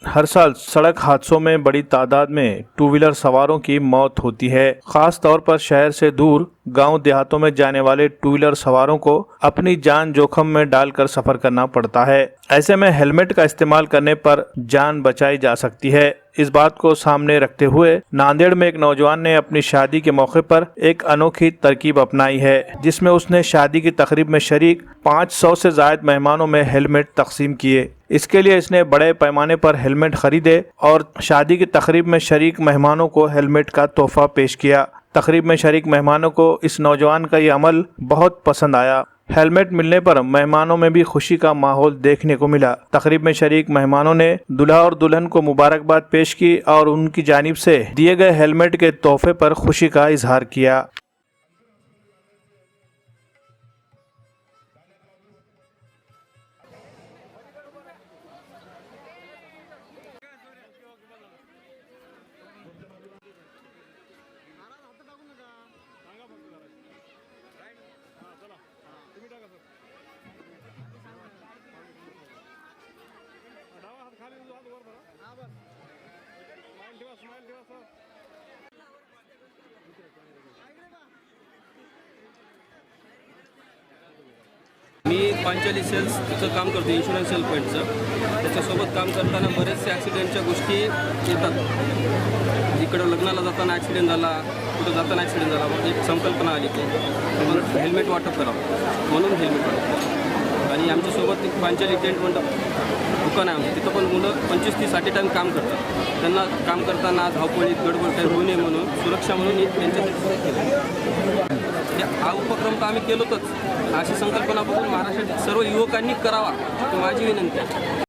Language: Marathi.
हर साल सड़क हादसों में बड़ी तादाद में टू व्हीलर सवारों की मौत होती है। खास तौर पर शहर से दूर गांव देहातों में जाने वाले टू व्हीलर सवारों को अपनी जान जोखिम में डालकर सफर करना पड़ता है। ऐसे में हेलमेट का इस्तेमाल करने पर जान बचाई जा सकती है। इस बात को सामने रखते हुए नांदेड़ में एक नौजवान ने अपनी शादी के मौके पर एक अनोखी तरकीब अपनाई है, जिसमें उसने शादी की तकरीब में शरीक 500 से ज्यादा मेहमानों में हेलमेट तकसीम किए। इसके लिए इसने बड़े पैमाने पर हेलमेट खरीदे और शादी की तकरीब में शरीक मेहमानों को हेलमेट का तोहफा पेश किया। तकरीब में शरीक मेहमानों को इस नौजवान का ये अमल बहुत पसंद आया। हेलमेट मिलने पर मेहमानों में भी खुशी का माहौल देखने को मिला। तकरीब में शरीक मेहमानों ने दूल्हा और दुल्हन को मुबारकबाद पेश की और उनकी जानिब से दिए गए हेलमेट के तोहफे पर खुशी का इजहार किया। मी पांचाली सेल्सचं काम करतो, इन्शुरन्स सेल पॉईंटचं। त्याच्यासोबत काम करताना बरेचसे ॲक्सिडेंटच्या गोष्टी येतात। इकडं लग्नाला जाताना ॲक्सिडेंट झाला, कुठं जाताना ॲक्सिडेंट झाला, मग एक संकल्पना आली की मग हेल्मेट वाटप करावं, म्हणून हेल्मेट वाटप। आणि आमच्यासोबत एक पांचाली टेंट मंडप दुकान आहे आमचं, तिथं पण मुलं 25-30 टाईम काम करतात। त्यांना काम करताना धावपळीत गडबड काही होऊ नये म्हणून सुरक्षा म्हणून त्यांच्यासाठी केलं। हा उपक्रम तर आम्ही केलोच, अशी संकल्पना बघून महाराष्ट्रातील सर्व युवकांनी करावा ही माझी विनंती आहे।